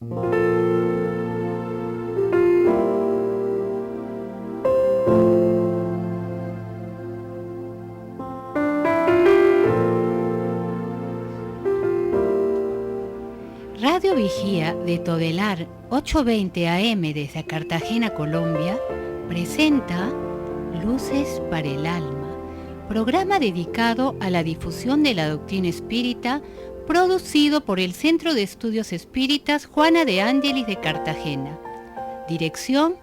Radio Vigía de Todelar 820 AM desde Cartagena, Colombia, presenta Luces para el Alma, programa dedicado a la difusión de la doctrina espírita, producido por el Centro de Estudios Espíritas Juana de Ángelis de Cartagena. Dirección,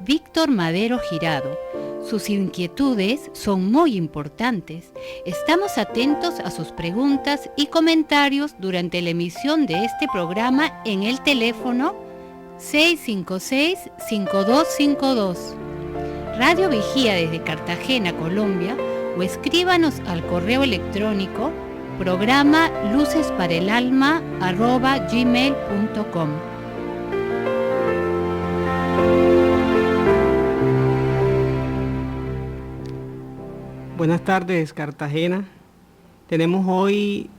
Víctor Madero Girado. Sus inquietudes son muy importantes. Estamos atentos a sus preguntas y comentarios durante la emisión de este programa en el teléfono 656-5252. Radio Vigía desde Cartagena, Colombia, o escríbanos al correo electrónico programa lucesparaelalma@gmail.com. Buenas tardes, Cartagena. Tenemos hoy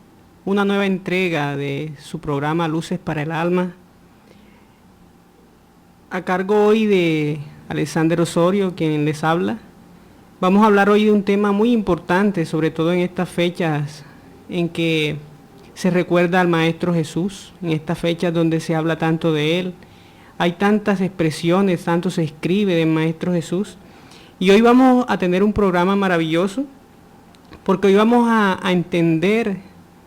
una nueva entrega de su programa Luces para el Alma, a cargo hoy de Alexander Osorio, quien les habla. Vamos a hablar hoy de un tema muy importante, sobre todo en estas fechas en que se recuerda al Maestro Jesús, en estas fechas donde se habla tanto de Él. Hay tantas expresiones, tanto se escribe del Maestro Jesús. Y hoy vamos a tener un programa maravilloso, porque hoy vamos a entender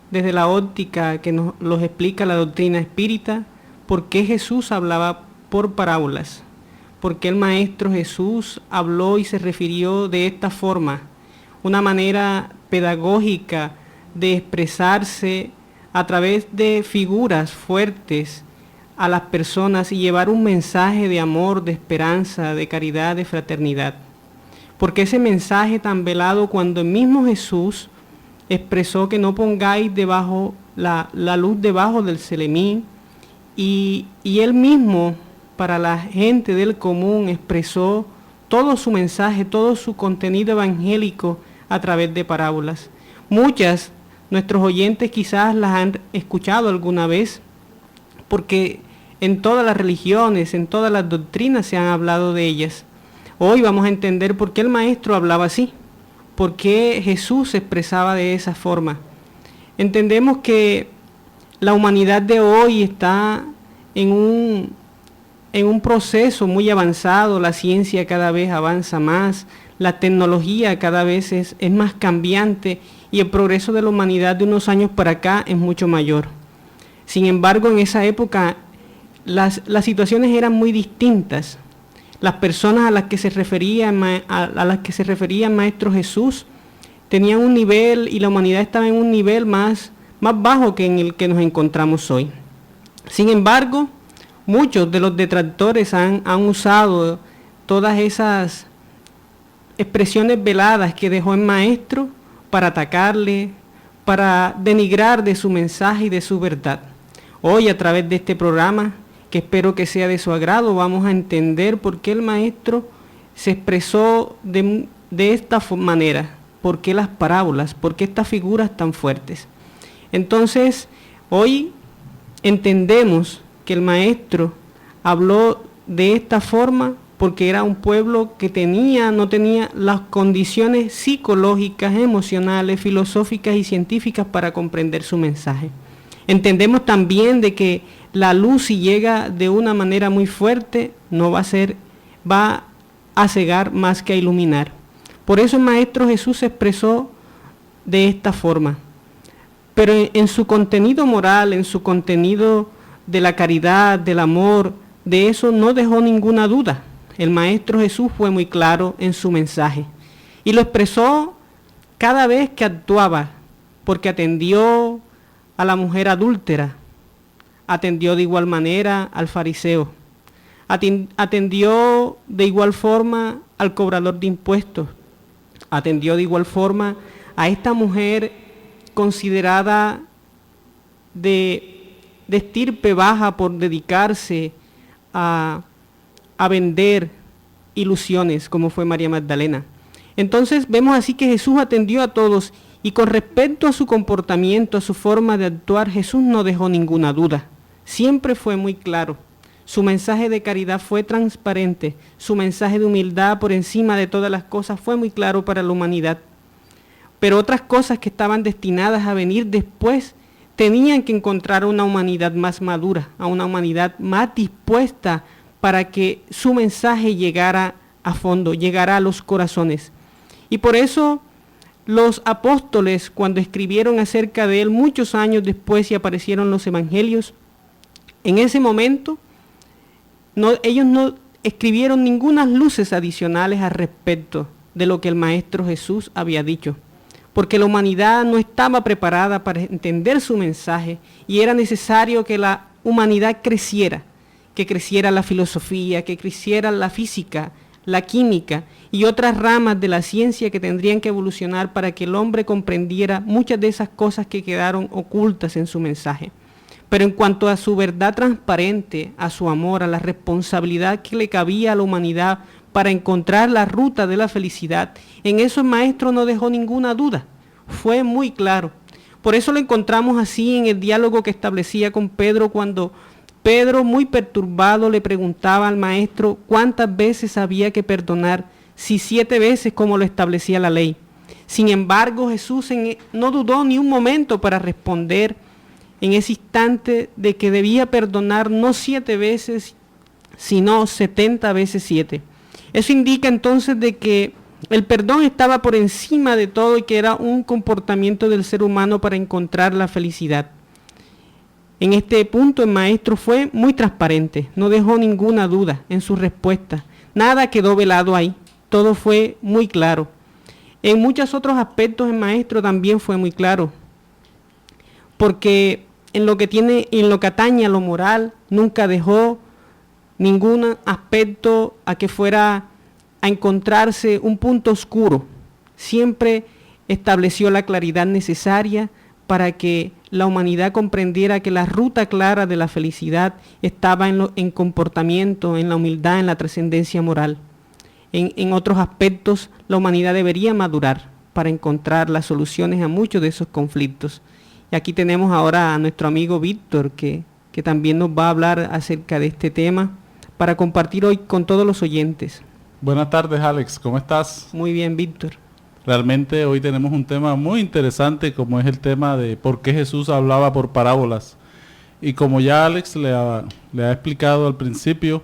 desde la óptica que nos los explica la doctrina espírita, por qué Jesús hablaba por parábolas, por qué el Maestro Jesús habló y se refirió de esta forma, una manera pedagógica de expresarse a través de figuras fuertes a las personas y llevar un mensaje de amor, de esperanza, de caridad, de fraternidad. Porque ese mensaje tan velado, cuando el mismo Jesús expresó que no pongáis debajo la luz debajo del celemín, y él mismo para la gente del común expresó todo su mensaje, todo su contenido evangélico a través de parábolas. Muchas, nuestros oyentes quizás las han escuchado alguna vez, porque en todas las religiones, en todas las doctrinas se han hablado de ellas. Hoy vamos a entender por qué el Maestro hablaba así, por qué Jesús se expresaba de esa forma. Entendemos que la humanidad de hoy está en un proceso muy avanzado, la ciencia cada vez avanza más, la tecnología cada vez es más cambiante y el progreso de la humanidad de unos años para acá es mucho mayor. Sin embargo, en esa época las situaciones eran muy distintas. Las personas a las que se refería Maestro Jesús tenían un nivel, y la humanidad estaba en un nivel más bajo que en el que nos encontramos hoy. Sin embargo, muchos de los detractores han usado todas esas expresiones veladas que dejó el Maestro para atacarle, para denigrar de su mensaje y de su verdad. Hoy, a través de este programa, que espero que sea de su agrado, vamos a entender por qué el Maestro se expresó de esta manera, por qué las parábolas, por qué estas figuras tan fuertes. Entonces, hoy entendemos que el Maestro habló de esta forma porque era un pueblo que no tenía las condiciones psicológicas, emocionales, filosóficas y científicas para comprender su mensaje. Entendemos también de que la luz, si llega de una manera muy fuerte, va a cegar más que a iluminar. Por eso el Maestro Jesús se expresó de esta forma. Pero en su contenido moral, en su contenido de la caridad, del amor, de eso no dejó ninguna duda. El Maestro Jesús fue muy claro en su mensaje. Y lo expresó cada vez que actuaba, porque atendió a la mujer adúltera, atendió de igual manera al fariseo, atendió de igual forma al cobrador de impuestos, atendió de igual forma a esta mujer considerada de estirpe baja por dedicarse a vender ilusiones, como fue María Magdalena. Entonces vemos así que Jesús atendió a todos, y con respecto a su comportamiento, a su forma de actuar, Jesús no dejó ninguna duda. siempre fue muy claro. Su mensaje de caridad fue transparente, su mensaje de humildad por encima de todas las cosas fue muy claro para la humanidad. Pero otras cosas que estaban destinadas a venir después tenían que encontrar una humanidad más madura, a una humanidad más dispuesta para que su mensaje llegara a fondo, llegara a los corazones. Y por eso los apóstoles, cuando escribieron acerca de él muchos años después y aparecieron los evangelios, en ese momento ellos no escribieron ninguna luces adicionales al respecto de lo que el Maestro Jesús había dicho, porque la humanidad no estaba preparada para entender su mensaje y era necesario que la humanidad creciera, que creciera la filosofía, que creciera la física, la química y otras ramas de la ciencia que tendrían que evolucionar para que el hombre comprendiera muchas de esas cosas que quedaron ocultas en su mensaje. Pero en cuanto a su verdad transparente, a su amor, a la responsabilidad que le cabía a la humanidad para encontrar la ruta de la felicidad, en eso el Maestro no dejó ninguna duda, fue muy claro. Por eso lo encontramos así en el diálogo que establecía con Pedro cuando Pedro, muy perturbado, le preguntaba al Maestro cuántas veces había que perdonar, si 7 veces como lo establecía la ley. Sin embargo, Jesús no dudó ni un momento para responder en ese instante de que debía perdonar no 7 veces, sino 70 veces 7. Eso indica entonces de que el perdón estaba por encima de todo y que era un comportamiento del ser humano para encontrar la felicidad. En este punto el Maestro fue muy transparente, no dejó ninguna duda en su respuesta. Nada quedó velado ahí, todo fue muy claro. En muchos otros aspectos el Maestro también fue muy claro, porque en lo que atañe a lo moral, nunca dejó ningún aspecto a que fuera a encontrarse un punto oscuro. Siempre estableció la claridad necesaria para que la humanidad comprendiera que la ruta clara de la felicidad estaba en comportamiento, en la humildad, en la trascendencia moral. En otros aspectos, la humanidad debería madurar para encontrar las soluciones a muchos de esos conflictos. Y aquí tenemos ahora a nuestro amigo Víctor, que también nos va a hablar acerca de este tema para compartir hoy con todos los oyentes. Buenas tardes, Alex, ¿cómo estás? Muy bien, Víctor. Realmente hoy tenemos un tema muy interesante, como es el tema de por qué Jesús hablaba por parábolas. Y como ya Alex le ha explicado al principio,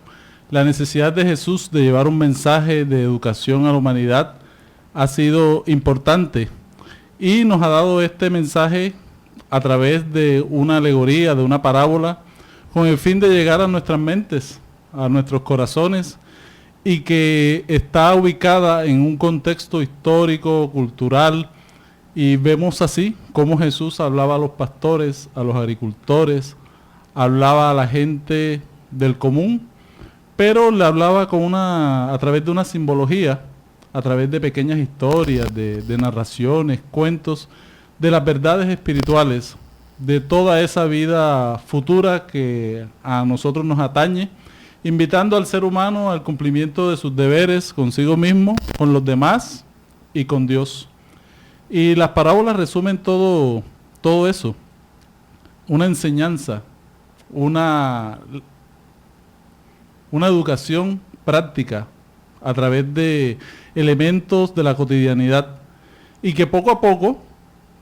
la necesidad de Jesús de llevar un mensaje de educación a la humanidad ha sido importante. Y nos ha dado este mensaje a través de una alegoría, de una parábola, con el fin de llegar a nuestras mentes, a nuestros corazones, y que está ubicada en un contexto histórico, cultural, y vemos así cómo Jesús hablaba a los pastores, a los agricultores, hablaba a la gente del común, pero le hablaba a través de una simbología, a través de pequeñas historias, de narraciones, cuentos, de las verdades espirituales, de toda esa vida futura que a nosotros nos atañe, invitando al ser humano al cumplimiento de sus deberes consigo mismo, con los demás y con Dios. Y las parábolas resumen todo eso, una enseñanza, una educación práctica a través de elementos de la cotidianidad y que poco a poco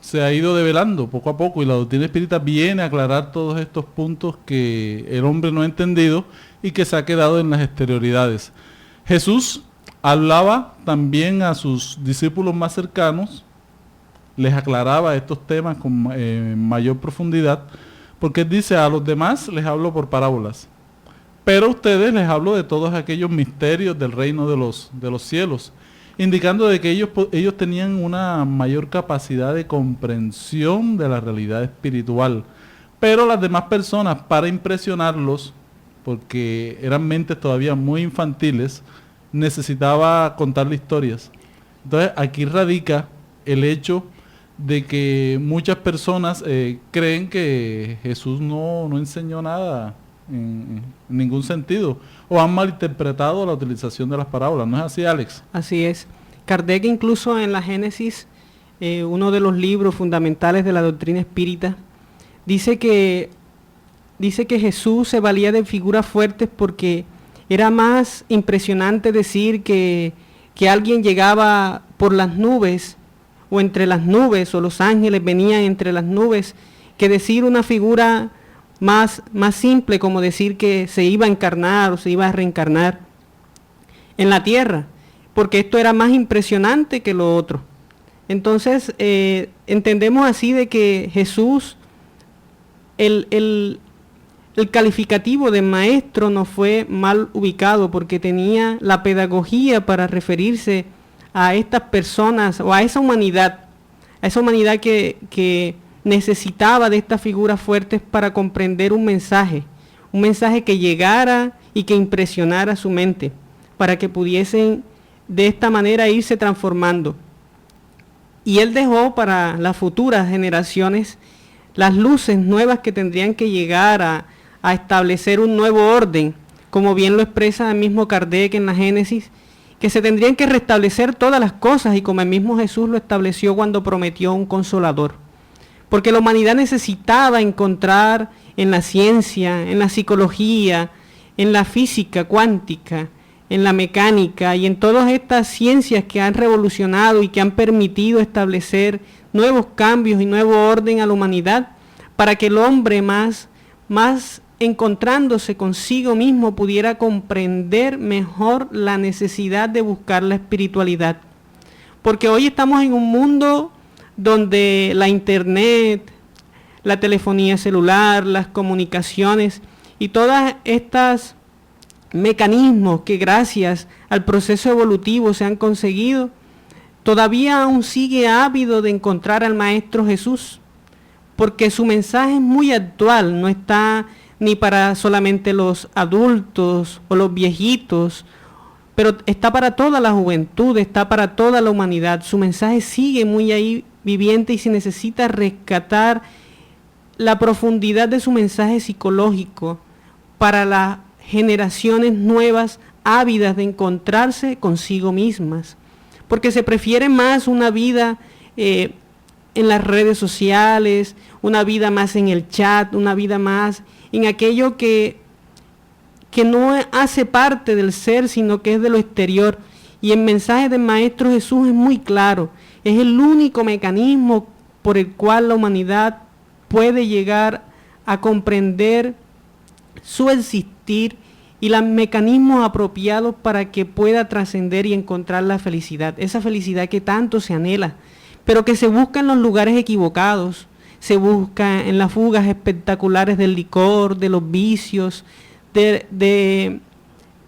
se ha ido develando, poco a poco, y la doctrina espírita viene a aclarar todos estos puntos que el hombre no ha entendido y que se ha quedado en las exterioridades. Jesús hablaba también a sus discípulos más cercanos, les aclaraba estos temas con mayor profundidad, porque él dice: a los demás les hablo por parábolas, pero a ustedes les hablo de todos aquellos misterios del reino de los cielos, indicando de que ellos tenían una mayor capacidad de comprensión de la realidad espiritual. Pero las demás personas, para impresionarlos, porque eran mentes todavía muy infantiles, necesitaba contarle historias. Entonces aquí radica el hecho de que muchas personas creen que Jesús no enseñó nada en ningún sentido, o han malinterpretado la utilización de las parábolas. ¿No es así, Alex? Así es. Kardec incluso en la Génesis, uno de los libros fundamentales de la doctrina espírita, dice que dice que Jesús se valía de figuras fuertes porque era más impresionante decir que alguien llegaba por las nubes o entre las nubes, o los ángeles venían entre las nubes, que decir una figura más simple como decir que se iba a encarnar o se iba a reencarnar en la tierra, porque esto era más impresionante que lo otro. Entonces entendemos así de que Jesús, el calificativo de maestro no fue mal ubicado, porque tenía la pedagogía para referirse a estas personas o a esa humanidad que necesitaba de estas figuras fuertes para comprender un mensaje que llegara y que impresionara su mente, para que pudiesen de esta manera irse transformando. Y él dejó para las futuras generaciones las luces nuevas que tendrían que llegar a establecer un nuevo orden, como bien lo expresa el mismo Kardec en la Génesis, que se tendrían que restablecer todas las cosas, y como el mismo Jesús lo estableció cuando prometió un consolador. Porque la humanidad necesitaba encontrar en la ciencia, en la psicología, en la física cuántica, en la mecánica y en todas estas ciencias que han revolucionado y que han permitido establecer nuevos cambios y nuevo orden a la humanidad, para que el hombre más encontrándose consigo mismo pudiera comprender mejor la necesidad de buscar la espiritualidad. Porque hoy estamos en un mundo donde la internet, la telefonía celular, las comunicaciones y todas estas mecanismos que gracias al proceso evolutivo se han conseguido, todavía aún sigue ávido de encontrar al Maestro Jesús, porque su mensaje es muy actual, no está ni para solamente los adultos o los viejitos, pero está para toda la juventud, está para toda la humanidad. Su mensaje sigue muy ahí viviente y se necesita rescatar la profundidad de su mensaje psicológico para las generaciones nuevas ávidas de encontrarse consigo mismas, porque se prefiere más una vida en las redes sociales, una vida más en el chat, una vida más en aquello que no hace parte del ser, sino que es de lo exterior. Y el mensaje del Maestro Jesús es muy claro, es el único mecanismo por el cual la humanidad puede llegar a comprender su existir y los mecanismos apropiados para que pueda trascender y encontrar la felicidad, esa felicidad que tanto se anhela, pero que se busca en los lugares equivocados, se busca en las fugas espectaculares del licor, de los vicios, de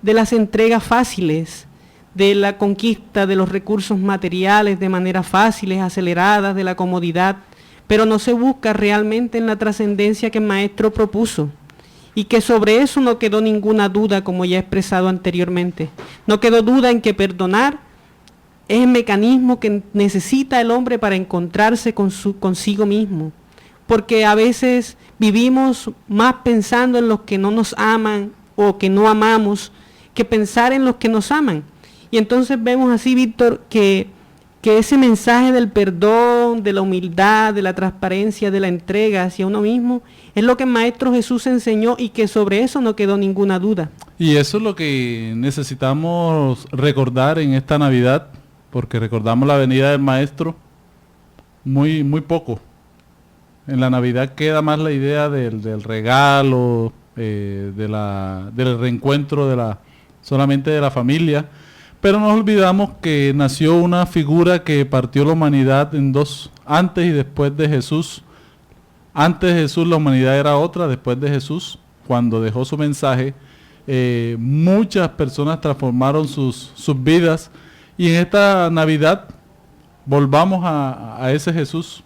las entregas fáciles, de la conquista de los recursos materiales de manera fáciles, aceleradas, de la comodidad, pero no se busca realmente en la trascendencia que el Maestro propuso. Y que sobre eso no quedó ninguna duda, como ya he expresado anteriormente. No quedó duda en que perdonar es el mecanismo que necesita el hombre para encontrarse consigo mismo. Porque a veces vivimos más pensando en los que no nos aman o que no amamos, que pensar en los que nos aman. Y entonces vemos así, Víctor, que ese mensaje del perdón, de la humildad, de la transparencia, de la entrega hacia uno mismo, es lo que el Maestro Jesús enseñó y que sobre eso no quedó ninguna duda. Y eso es lo que necesitamos recordar en esta Navidad, porque recordamos la venida del Maestro muy poco. En la Navidad queda más la idea del regalo, del reencuentro solamente de la familia. Pero no olvidamos que nació una figura que partió la humanidad en dos, antes y después de Jesús. Antes de Jesús la humanidad era otra, después de Jesús, cuando dejó su mensaje, muchas personas transformaron sus vidas. Y en esta Navidad volvamos a ese Jesús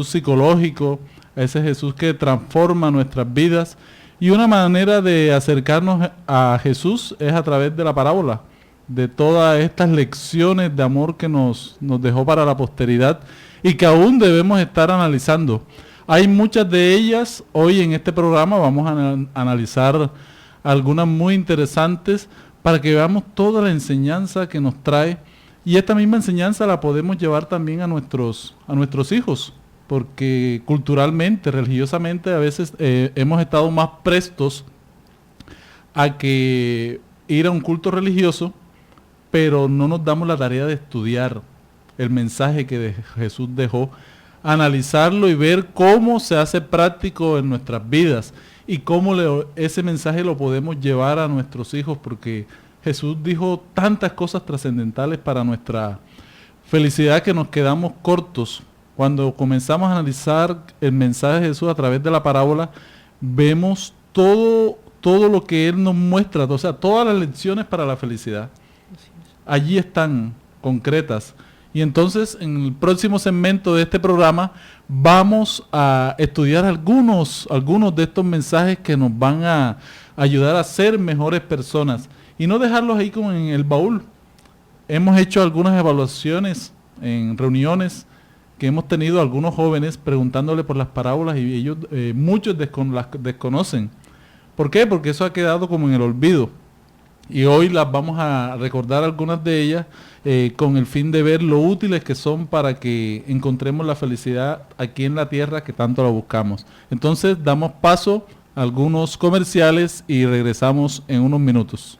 psicológico, a ese Jesús que transforma nuestras vidas. Y una manera de acercarnos a Jesús es a través de la parábola, de todas estas lecciones de amor que nos dejó para la posteridad y que aún debemos estar analizando. Hay muchas de ellas, hoy en este programa vamos a analizar algunas muy interesantes para que veamos toda la enseñanza que nos trae, y esta misma enseñanza la podemos llevar también a nuestros hijos, porque culturalmente, religiosamente, a veces hemos estado más prestos a que ir a un culto religioso, pero no nos damos la tarea de estudiar el mensaje que Jesús dejó, analizarlo y ver cómo se hace práctico en nuestras vidas y cómo ese mensaje lo podemos llevar a nuestros hijos, porque Jesús dijo tantas cosas trascendentales para nuestra felicidad que nos quedamos cortos. Cuando comenzamos a analizar el mensaje de Jesús a través de la parábola, vemos todo lo que Él nos muestra, o sea, todas las lecciones para la felicidad. Allí están concretas. Y entonces, en el próximo segmento de este programa, vamos a estudiar algunos de estos mensajes que nos van a ayudar a ser mejores personas y no dejarlos ahí como en el baúl. Hemos hecho algunas evaluaciones en reuniones que hemos tenido algunos jóvenes preguntándole por las parábolas y ellos, muchos las desconocen. ¿Por qué? Porque eso ha quedado como en el olvido. Y hoy las vamos a recordar algunas de ellas con el fin de ver lo útiles que son para que encontremos la felicidad aquí en la tierra que tanto la buscamos. Entonces damos paso a algunos comerciales y regresamos en unos minutos.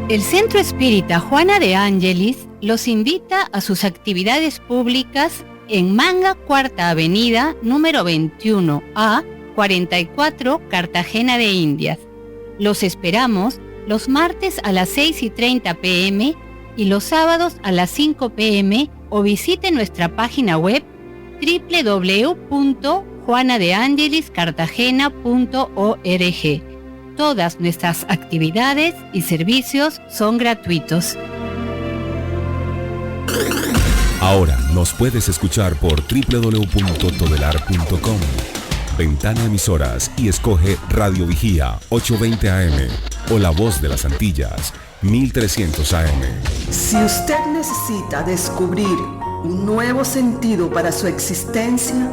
El Centro Espírita Juana de Ángelis los invita a sus actividades públicas en Manga, Cuarta Avenida, número 21A, 44, Cartagena de Indias. Los esperamos los martes a las 6:30 p.m. y los sábados a las 5 p.m. o visite nuestra página web www.juanadeangeliscartagena.org. Todas nuestras actividades y servicios son gratuitos. Ahora nos puedes escuchar por www.todelar.com. Ventana Emisoras y escoge Radio Vigía 820 AM o La Voz de las Antillas 1300 AM. Si usted necesita descubrir un nuevo sentido para su existencia,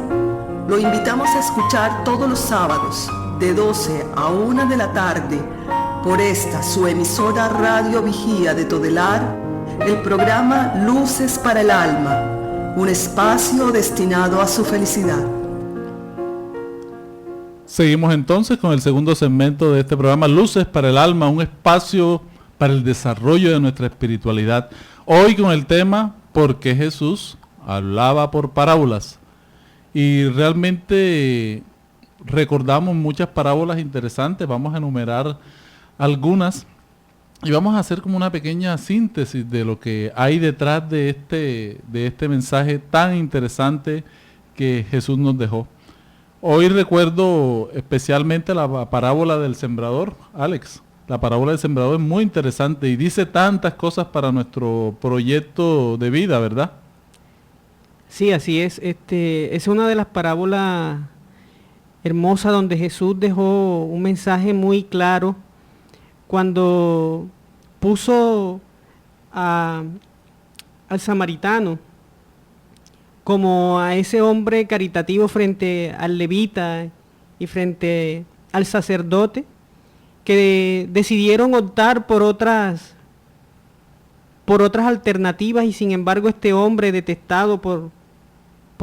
lo invitamos a escuchar todos los sábados de 12 a 1 de la tarde por esta su emisora Radio Vigía de Todelar, el programa Luces para el Alma, un espacio destinado a su felicidad. Seguimos entonces con el segundo segmento de este programa, Luces para el Alma, un espacio para el desarrollo de nuestra espiritualidad. Hoy con el tema, ¿por qué Jesús hablaba por parábolas? Y realmente recordamos muchas parábolas interesantes, vamos a enumerar algunas y vamos a hacer como una pequeña síntesis de lo que hay detrás de este mensaje tan interesante que Jesús nos dejó. Hoy recuerdo especialmente la parábola del sembrador, Alex. La parábola del sembrador es muy interesante y dice tantas cosas para nuestro proyecto de vida, ¿verdad? Sí, así es. Es una de las parábolas hermosas donde Jesús dejó un mensaje muy claro cuando puso al samaritano como a ese hombre caritativo frente al levita y frente al sacerdote, que decidieron optar por otras alternativas, y sin embargo este hombre detestado por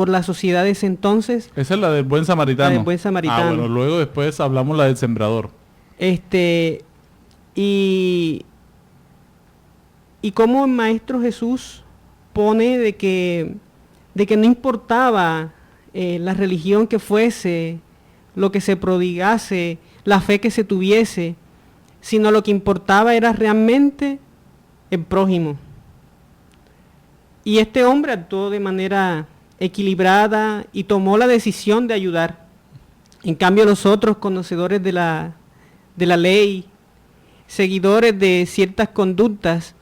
la sociedad de ese entonces. Esa es la del buen samaritano. La del buen samaritano. Bueno, luego después hablamos la del sembrador. Y cómo el Maestro Jesús pone de que no importaba la religión que fuese, lo que se prodigase, la fe que se tuviese, sino lo que importaba era realmente el prójimo. Y este hombre actuó de manera equilibrada y tomó la decisión de ayudar. En cambio, los otros conocedores de la ley, seguidores de ciertas conductas,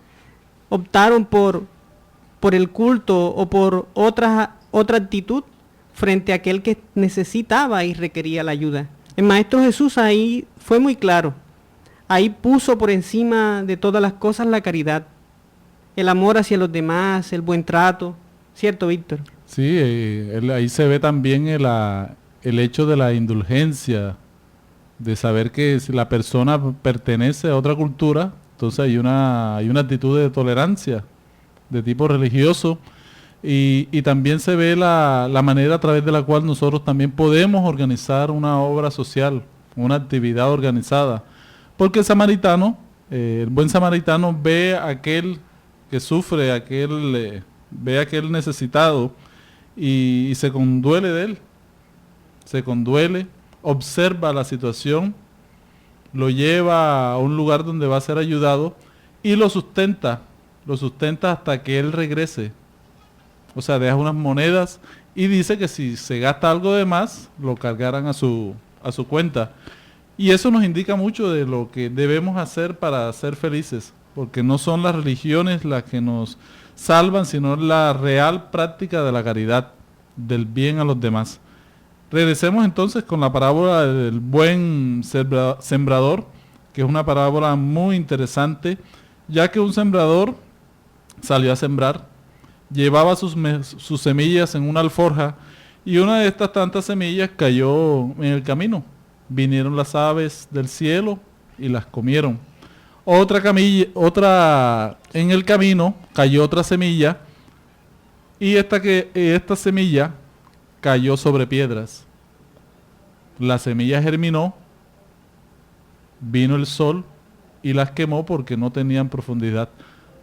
optaron por el culto o por otra actitud frente a aquel que necesitaba y requería la ayuda. El Maestro Jesús ahí fue muy claro. Ahí puso por encima de todas las cosas la caridad, el amor hacia los demás, el buen trato. ¿Cierto, Víctor? Sí, ahí se ve también el hecho de la indulgencia, de saber que si la persona pertenece a otra cultura, entonces hay una actitud de tolerancia. de tipo religioso, y también se ve la manera a través de la cual nosotros también podemos organizar una obra social, una actividad organizada. Porque el buen samaritano ve a aquel que sufre, ve a aquel necesitado y se conduele de él. Se conduele, observa la situación, lo lleva a un lugar donde va a ser ayudado y lo sustenta hasta que él regrese. O sea, deja unas monedas y dice que si se gasta algo de más, lo cargarán a su cuenta. Y eso nos indica mucho de lo que debemos hacer para ser felices, porque no son las religiones las que nos salvan, sino la real práctica de la caridad, del bien a los demás. Regresemos entonces con la parábola del buen sembrador, que es una parábola muy interesante, ya que un sembrador salió a sembrar, llevaba sus semillas en una alforja y una de estas tantas semillas cayó en el camino. Vinieron las aves del cielo y las comieron. En el camino cayó otra semilla y esta semilla cayó sobre piedras. La semilla germinó, vino el sol y las quemó porque no tenían profundidad.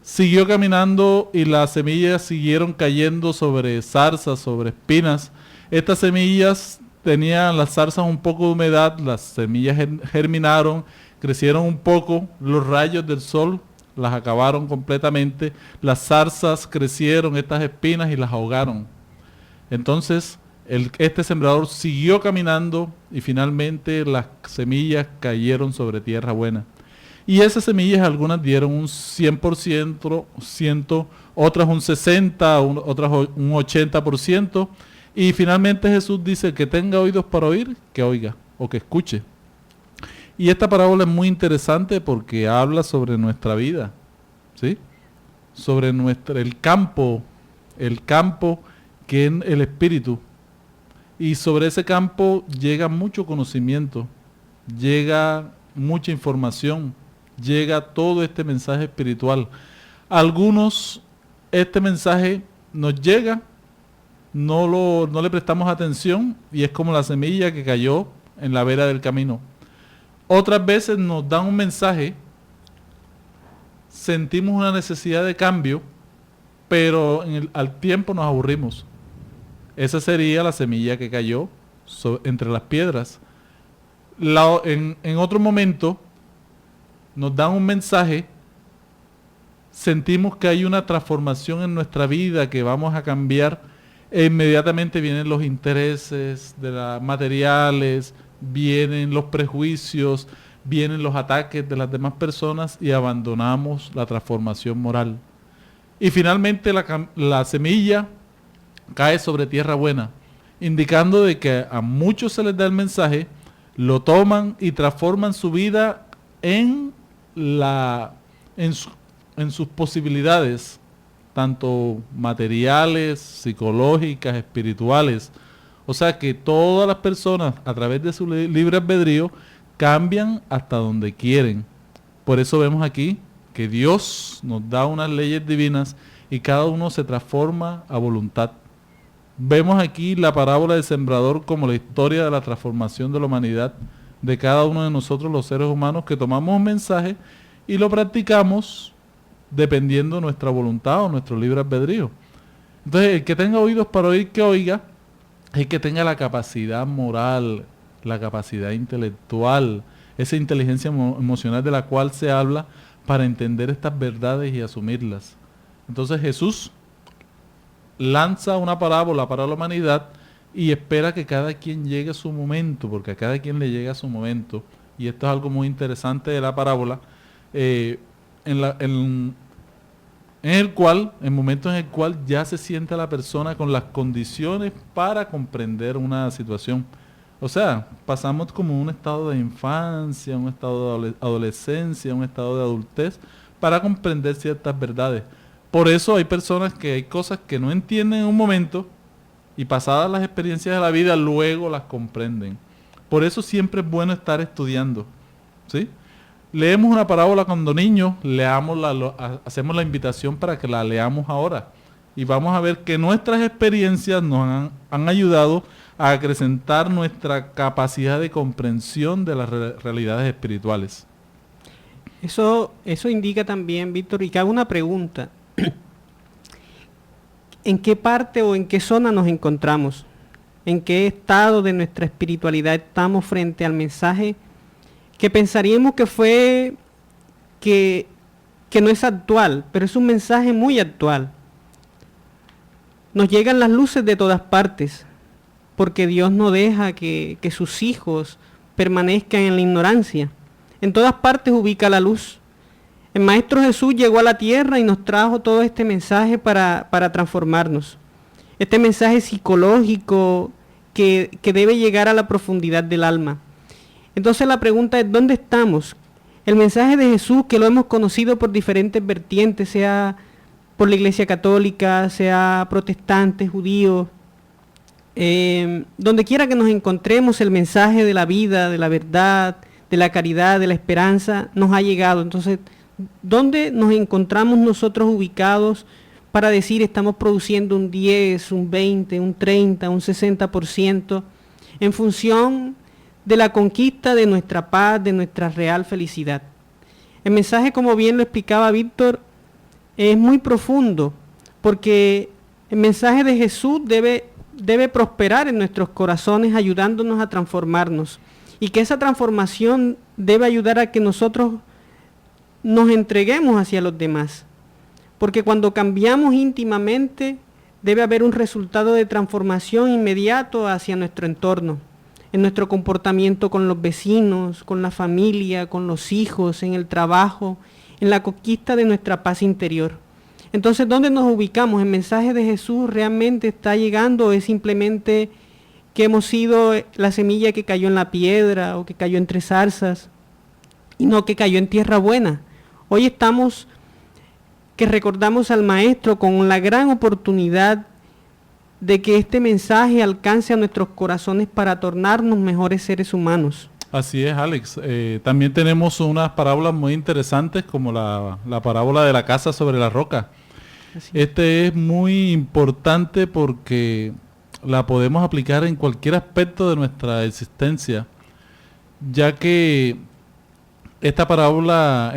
Siguió caminando y las semillas siguieron cayendo sobre zarzas, sobre espinas. Estas semillas tenían las zarzas un poco de humedad, las semillas germinaron, crecieron un poco, los rayos del sol las acabaron completamente, las zarzas crecieron, estas espinas, y las ahogaron. Entonces, este sembrador siguió caminando y finalmente las semillas cayeron sobre tierra buena. Y esas semillas algunas dieron un 100%, otras un 60%, otras un 80%. Y finalmente Jesús dice que tenga oídos para oír, que oiga o que escuche. Y esta parábola es muy interesante porque habla sobre nuestra vida, ¿sí? Sobre el campo que es el espíritu. Y sobre ese campo llega mucho conocimiento, llega mucha información, llega todo este mensaje espiritual. Algunos, este mensaje nos llega, no le prestamos atención y es como la semilla que cayó en la vera del camino. Otras veces nos dan un mensaje, sentimos una necesidad de cambio, pero al tiempo nos aburrimos. Esa sería la semilla que cayó entre las piedras. En otro momento nos dan un mensaje, sentimos que hay una transformación en nuestra vida, que vamos a cambiar, e inmediatamente vienen los intereses de las materiales, vienen los prejuicios, vienen los ataques de las demás personas y abandonamos la transformación moral. Y finalmente la semilla cae sobre tierra buena, indicando de que a muchos se les da el mensaje, lo toman y transforman su vida en sus posibilidades, tanto materiales, psicológicas, espirituales. O sea que todas las personas, a través de su libre albedrío, cambian hasta donde quieren. Por eso vemos aquí que Dios nos da unas leyes divinas y cada uno se transforma a voluntad. Vemos aquí la parábola del sembrador como la historia de la transformación de la humanidad, de cada uno de nosotros los seres humanos, que tomamos un mensaje y lo practicamos dependiendo de nuestra voluntad o nuestro libre albedrío. Entonces, el que tenga oídos para oír, que oiga. El que tenga la capacidad moral, la capacidad intelectual, esa inteligencia emocional de la cual se habla, para entender estas verdades y asumirlas. Entonces Jesús lanza una parábola para la humanidad y espera que cada quien llegue a su momento, porque a cada quien le llega a su momento. Y esto es algo muy interesante de la parábola, en momentos en el cual ya se siente la persona con las condiciones para comprender una situación. O sea, pasamos como un estado de infancia, un estado de adolescencia, un estado de adultez, para comprender ciertas verdades. Por eso hay personas que hay cosas que no entienden en un momento y pasadas las experiencias de la vida luego las comprenden. Por eso siempre es bueno estar estudiando, ¿sí? leemos una parábola cuando niños, hacemos la invitación para que la leamos ahora. Y vamos a ver que nuestras experiencias nos han ayudado a acrecentar nuestra capacidad de comprensión de las realidades espirituales. Eso indica también, Víctor, y que hago una pregunta. ¿En qué parte o en qué zona nos encontramos? ¿En qué estado de nuestra espiritualidad estamos frente al mensaje que pensaríamos que no es actual, pero es un mensaje muy actual? Nos llegan las luces de todas partes, porque Dios no deja que sus hijos permanezcan en la ignorancia. En todas partes ubica la luz. El Maestro Jesús llegó a la tierra y nos trajo todo este mensaje para transformarnos. Este mensaje psicológico que debe llegar a la profundidad del alma. Entonces la pregunta es, ¿dónde estamos? El mensaje de Jesús, que lo hemos conocido por diferentes vertientes, sea por la Iglesia Católica, sea protestantes, judíos, donde quiera que nos encontremos, el mensaje de la vida, de la verdad, de la caridad, de la esperanza, nos ha llegado. Entonces, ¿dónde nos encontramos nosotros ubicados para decir estamos produciendo un 10, un 20, un 30, un 60% en función de la conquista de nuestra paz, de nuestra real felicidad? El mensaje, como bien lo explicaba Víctor, es muy profundo, porque el mensaje de Jesús debe prosperar en nuestros corazones, ayudándonos a transformarnos, y que esa transformación debe ayudar a que nosotros nos entreguemos hacia los demás, porque cuando cambiamos íntimamente debe haber un resultado de transformación inmediato hacia nuestro entorno, en nuestro comportamiento con los vecinos, con la familia, con los hijos, en el trabajo, en la conquista de nuestra paz interior. Entonces, ¿dónde nos ubicamos? ¿El mensaje de Jesús realmente está llegando o es simplemente que hemos sido la semilla que cayó en la piedra o que cayó entre zarzas y no que cayó en tierra buena? Hoy estamos que recordamos al Maestro con la gran oportunidad de que este mensaje alcance a nuestros corazones para tornarnos mejores seres humanos. Así es, Alex. También tenemos unas parábolas muy interesantes, como la parábola de la casa sobre la roca. Este es muy importante porque la podemos aplicar en cualquier aspecto de nuestra existencia, ya que esta parábola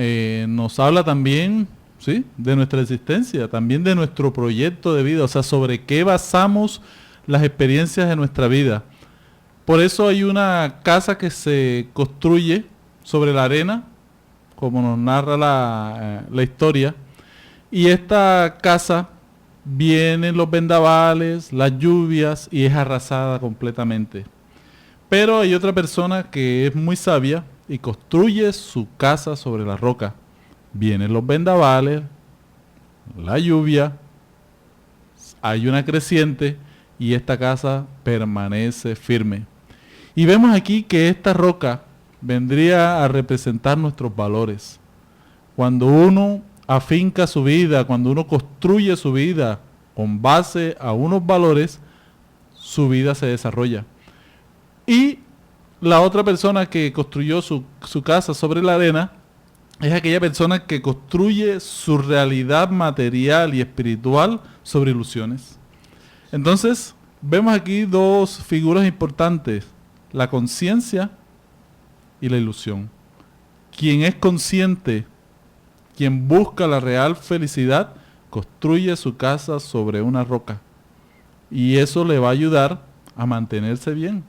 nos habla también, ¿sí?, de nuestra existencia, también de nuestro proyecto de vida, o sea, sobre qué basamos las experiencias de nuestra vida. Por eso hay una casa que se construye sobre la arena, como nos narra la historia, y esta casa vienen los vendavales, las lluvias y es arrasada completamente. Pero hay otra persona que es muy sabia y construye su casa sobre la roca. Vienen los vendavales, la lluvia, hay una creciente y esta casa permanece firme. Y vemos aquí que esta roca vendría a representar nuestros valores. Cuando uno afinca su vida, cuando uno construye su vida con base a unos valores, su vida se desarrolla. Y la otra persona que construyó su casa sobre la arena es aquella persona que construye su realidad material y espiritual sobre ilusiones. Entonces, vemos aquí dos figuras importantes: la conciencia y la ilusión. Quien es consciente, quien busca la real felicidad, construye su casa sobre una roca. Y eso le va a ayudar a mantenerse bien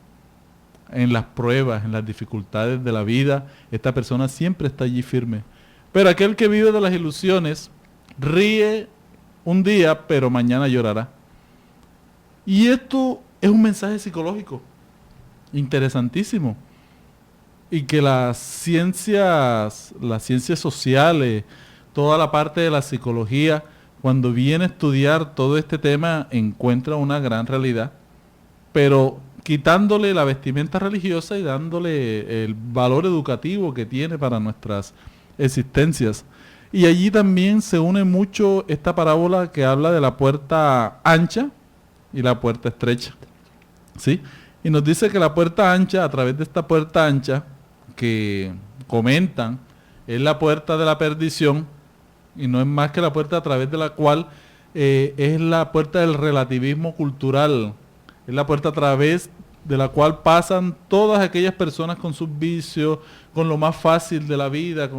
en las pruebas, en las dificultades de la vida. Esta persona siempre está allí firme. Pero aquel que vive de las ilusiones ríe un día, pero mañana llorará. Y esto es un mensaje psicológico interesantísimo, y que las ciencias sociales, toda la parte de la psicología, cuando viene a estudiar todo este tema, encuentra una gran realidad, pero quitándole la vestimenta religiosa y dándole el valor educativo que tiene para nuestras existencias. Y allí también se une mucho esta parábola que habla de la puerta ancha y la puerta estrecha, ¿sí? Y nos dice que la puerta ancha, a través de esta puerta ancha que comentan, es la puerta de la perdición, y no es más que la puerta a través de la cual es la puerta del relativismo cultural, es la puerta a través de la cual pasan todas aquellas personas con sus vicios, con lo más fácil de la vida,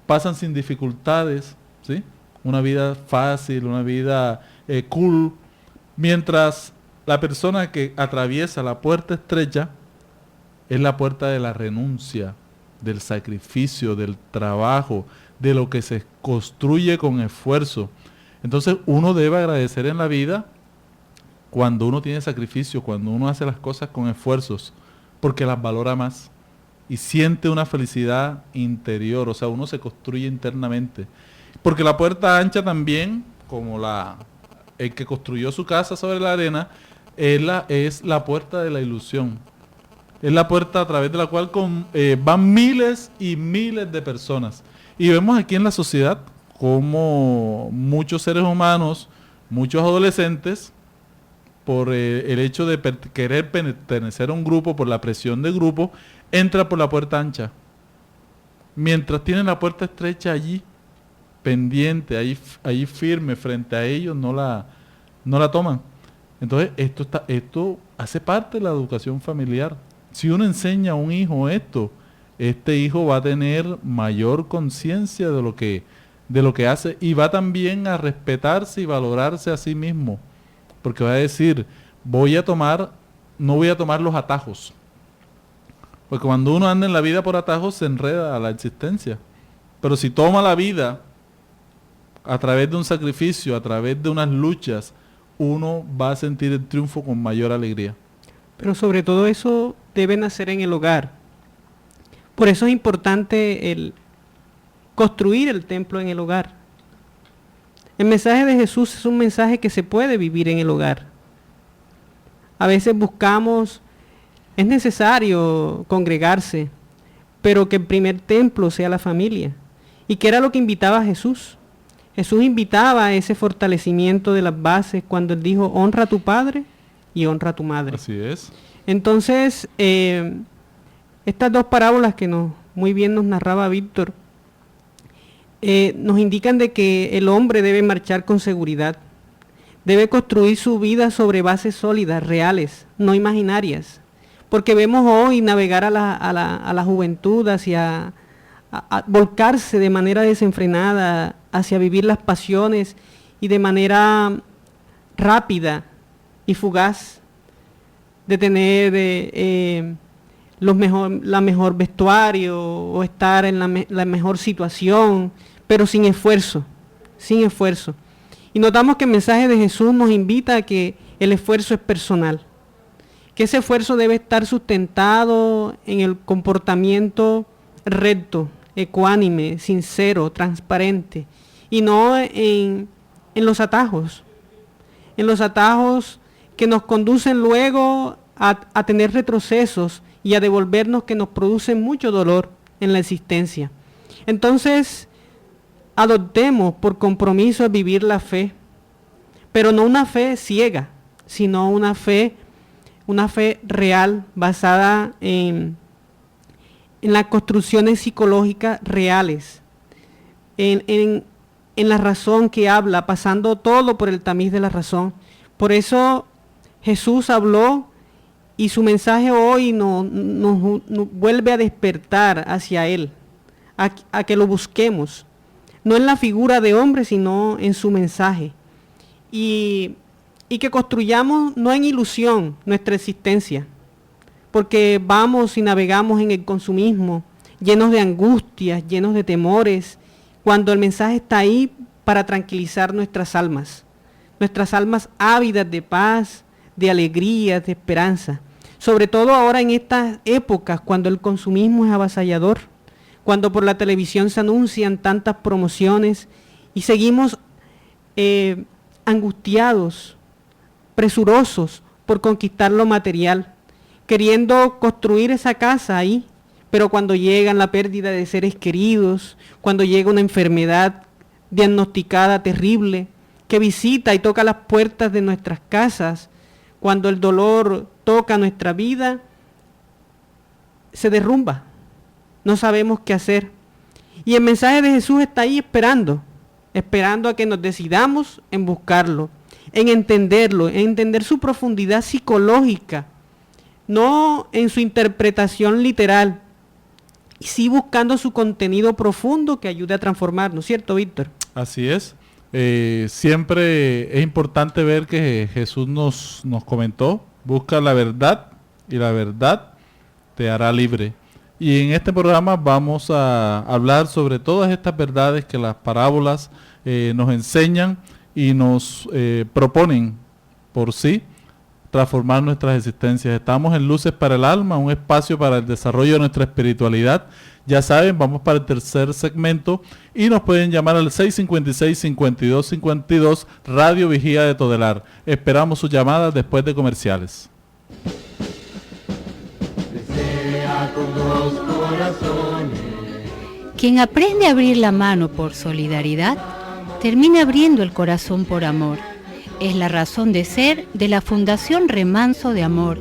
pasan sin dificultades, ¿sí? Una vida fácil, una vida cool, mientras la persona que atraviesa la puerta estrecha es la puerta de la renuncia, del sacrificio, del trabajo, de lo que se construye con esfuerzo. Entonces uno debe agradecer en la vida cuando uno tiene sacrificio, cuando uno hace las cosas con esfuerzos, porque las valora más y siente una felicidad interior, o sea, uno se construye internamente. Porque la puerta ancha también, como el que construyó su casa sobre la arena, es la puerta de la ilusión. Es la puerta a través de la cual van miles y miles de personas. Y vemos aquí en la sociedad como muchos seres humanos, muchos adolescentes, por el hecho de querer pertenecer a un grupo, por la presión de grupo, entra por la puerta ancha. Mientras tienen la puerta estrecha allí, pendiente, ahí firme frente a ellos, no la toman. Entonces, esto hace parte de la educación familiar. Si uno enseña a un hijo esto, este hijo va a tener mayor conciencia de lo que hace, y va también a respetarse y valorarse a sí mismo. Porque va a decir, no voy a tomar los atajos. Porque cuando uno anda en la vida por atajos, se enreda a la existencia. Pero si toma la vida a través de un sacrificio, a través de unas luchas, uno va a sentir el triunfo con mayor alegría. Pero sobre todo eso debe nacer en el hogar. Por eso es importante el construir el templo en el hogar. El mensaje de Jesús es un mensaje que se puede vivir en el hogar. A veces es necesario congregarse, pero que el primer templo sea la familia. ¿Y qué era lo que invitaba a Jesús? Jesús invitaba a ese fortalecimiento de las bases cuando Él dijo, honra a tu padre y honra a tu madre. Así es. Entonces, estas dos parábolas que muy bien nos narraba Víctor, nos indican de que el hombre debe marchar con seguridad, debe construir su vida sobre bases sólidas, reales, no imaginarias, porque vemos hoy navegar a la juventud hacia a volcarse de manera desenfrenada hacia vivir las pasiones y de manera rápida y fugaz, de tener la mejor vestuario o estar en la mejor situación, pero sin esfuerzo. Y notamos que el mensaje de Jesús nos invita a que el esfuerzo es personal, que ese esfuerzo debe estar sustentado en el comportamiento recto, ecuánime, sincero, transparente, y no en los atajos que nos conducen luego a tener retrocesos y a devolvernos, que nos producen mucho dolor en la existencia. Entonces, adoptemos por compromiso vivir la fe, pero no una fe ciega, sino una fe real, basada en las construcciones psicológicas reales, en la razón que habla, pasando todo por el tamiz de la razón. Por eso Jesús habló, y su mensaje hoy nos vuelve a despertar hacia Él, a que lo busquemos, no en la figura de hombre, sino en su mensaje. Y que construyamos no en ilusión nuestra existencia, porque vamos y navegamos en el consumismo, llenos de angustias, llenos de temores, cuando el mensaje está ahí para tranquilizar nuestras almas ávidas de paz, de alegría, de esperanza. Sobre todo ahora en estas épocas, cuando el consumismo es avasallador, cuando por la televisión se anuncian tantas promociones y seguimos angustiados, presurosos por conquistar lo material, queriendo construir esa casa ahí, pero cuando llega la pérdida de seres queridos, cuando llega una enfermedad diagnosticada terrible, que visita y toca las puertas de nuestras casas, cuando el dolor toca nuestra vida, se derrumba no sabemos qué hacer. Y el mensaje de Jesús está ahí esperando a que nos decidamos en buscarlo, en entenderlo, en entender su profundidad psicológica, no en su interpretación literal, y sí buscando su contenido profundo que ayude a transformarnos, ¿cierto, Víctor? Así es. Siempre es importante ver que Jesús nos comentó, busca la verdad y la verdad te hará libre. Y en este programa vamos a hablar sobre todas estas verdades que las parábolas nos enseñan y nos proponen por sí transformar nuestras existencias. Estamos en Luces para el Alma, un espacio para el desarrollo de nuestra espiritualidad. Ya saben, vamos para el tercer segmento y nos pueden llamar al 656-5252 Radio Vigía de Todelar. Esperamos sus llamadas después de comerciales. Quien aprende a abrir la mano por solidaridad, termina abriendo el corazón por amor. Es la razón de ser de la Fundación Remanso de Amor,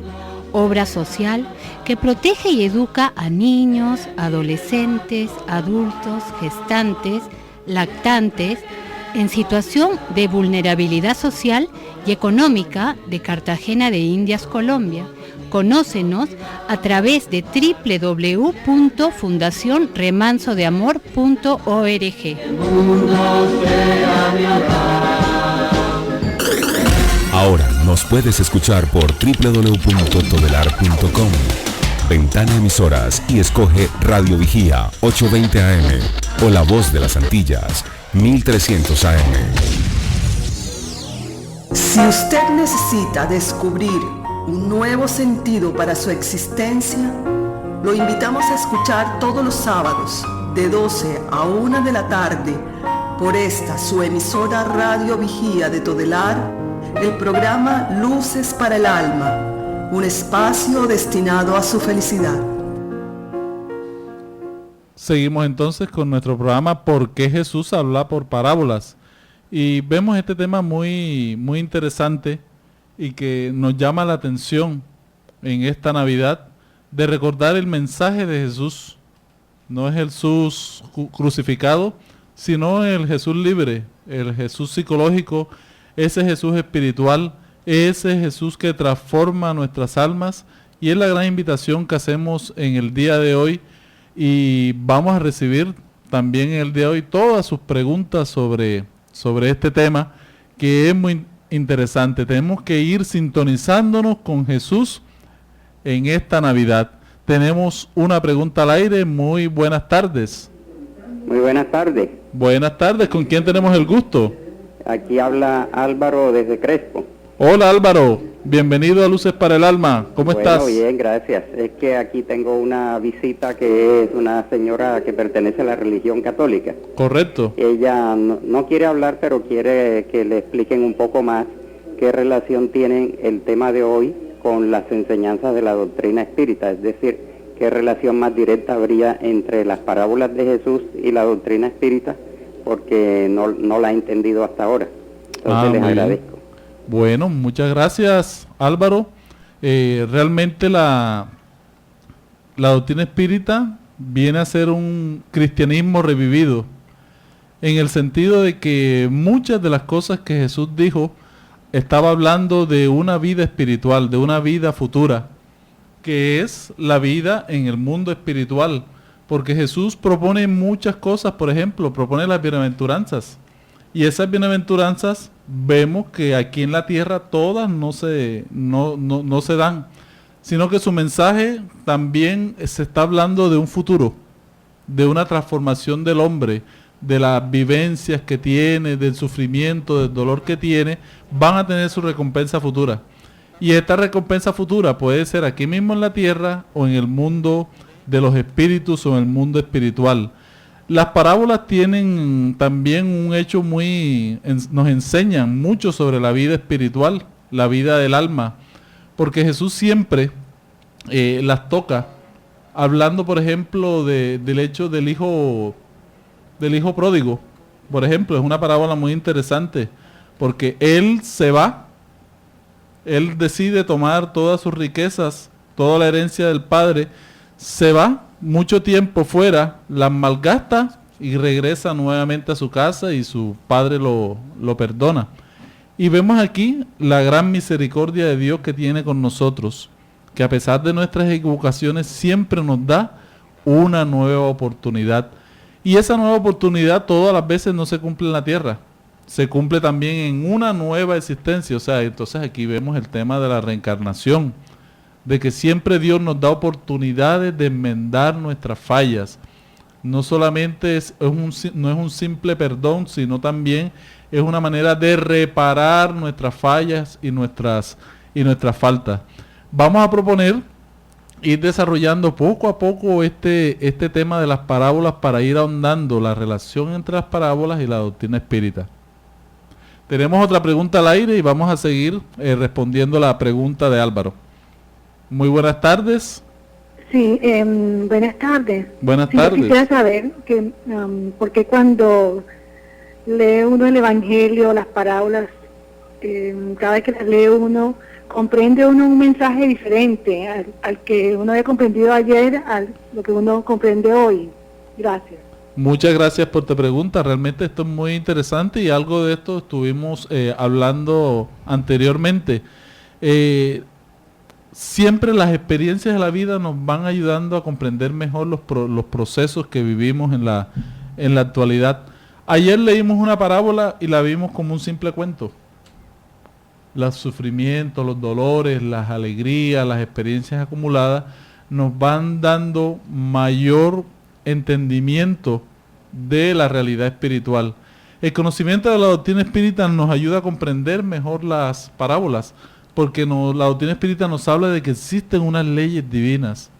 obra social que protege y educa a niños, adolescentes, adultos, gestantes, lactantes, en situación de vulnerabilidad social y económica de Cartagena de Indias, Colombia. Conócenos a través de www.fundacionremansodeamor.org. Ahora nos puedes escuchar por www.todelar.com. Ventana Emisoras y escoge Radio Vigía 820 AM o La Voz de las Antillas 1300 AM. Si usted necesita descubrir un nuevo sentido para su existencia, lo invitamos a escuchar todos los sábados de 12 a 1 de la tarde por esta su emisora Radio Vigía de Todelar, el programa Luces para el Alma, un espacio destinado a su felicidad. Seguimos entonces con nuestro programa ¿Por qué Jesús habla por parábolas? Y vemos este tema muy interesante y que nos llama la atención en esta Navidad de recordar el mensaje de Jesús. No es el Jesús crucificado, sino el Jesús libre, el Jesús psicológico, ese Jesús espiritual, ese Jesús que transforma nuestras almas, y es la gran invitación que hacemos en el día de hoy, y vamos a recibir también en el día de hoy todas sus preguntas sobre este tema, que es muy interesante. Tenemos que ir sintonizándonos con Jesús en esta Navidad. Tenemos una pregunta al aire. Muy buenas tardes. Muy buenas tardes. Buenas tardes. ¿Con quién tenemos el gusto? Aquí habla Álvaro desde Crespo. Hola Álvaro, bienvenido a Luces para el Alma. ¿Cómo estás? Bien, gracias. Es que aquí tengo una visita que es una señora que pertenece a la religión católica. Correcto. Ella no quiere hablar, pero quiere que le expliquen un poco más qué relación tienen el tema de hoy con las enseñanzas de la doctrina espírita, es decir, qué relación más directa habría entre las parábolas de Jesús y la doctrina espírita, porque no la he entendido hasta ahora. Entonces les agradezco. Bueno, muchas gracias Álvaro. Realmente la doctrina espírita viene a ser un cristianismo revivido, en el sentido de que muchas de las cosas que Jesús dijo estaba hablando de una vida espiritual, de una vida futura, que es la vida en el mundo espiritual, porque Jesús propone muchas cosas. Por ejemplo, propone las bienaventuranzas, y esas bienaventuranzas vemos que aquí en la tierra todas no se dan, sino que su mensaje también se está hablando de un futuro, de una transformación del hombre, de las vivencias que tiene, del sufrimiento, del dolor que tiene, van a tener su recompensa futura. Y esta recompensa futura puede ser aquí mismo en la tierra o en el mundo de los espíritus o en el mundo espiritual. Las parábolas tienen también un hecho nos enseñan mucho sobre la vida espiritual, la vida del alma, porque Jesús siempre las toca, hablando por ejemplo del hecho del hijo pródigo. Por ejemplo, es una parábola muy interesante, porque él se va, él decide tomar todas sus riquezas, toda la herencia del padre, se va mucho tiempo fuera, las malgasta y regresa nuevamente a su casa y su padre lo perdona. Y vemos aquí la gran misericordia de Dios que tiene con nosotros, que a pesar de nuestras equivocaciones siempre nos da una nueva oportunidad. Y esa nueva oportunidad todas las veces no se cumple en la tierra, se cumple también en una nueva existencia. O sea, entonces aquí vemos el tema de la reencarnación, de que siempre Dios nos da oportunidades de enmendar nuestras fallas. No solamente no es un simple perdón, sino también es una manera de reparar nuestras fallas y nuestras faltas. Vamos a proponer ir desarrollando poco a poco este tema de las parábolas para ir ahondando la relación entre las parábolas y la doctrina espírita. Tenemos otra pregunta al aire y vamos a seguir respondiendo la pregunta de Álvaro. Muy buenas tardes. Sí, buenas tardes. Buenas sí, tardes. Yo quisiera saber que, por qué cuando lee uno el Evangelio, las parábolas, cada vez que las lee uno, comprende uno un mensaje diferente al que uno había comprendido ayer, a lo que uno comprende hoy. Gracias. Muchas gracias por tu pregunta. Realmente esto es muy interesante y algo de esto estuvimos hablando anteriormente. Siempre las experiencias de la vida nos van ayudando a comprender mejor los procesos que vivimos en la actualidad. Ayer leímos una parábola y la vimos como un simple cuento. Los sufrimientos, los dolores, las alegrías, las experiencias acumuladas nos van dando mayor entendimiento de la realidad espiritual. El conocimiento de la doctrina espírita nos ayuda a comprender mejor las parábolas, porque la doctrina espírita nos habla de que existen unas leyes divinas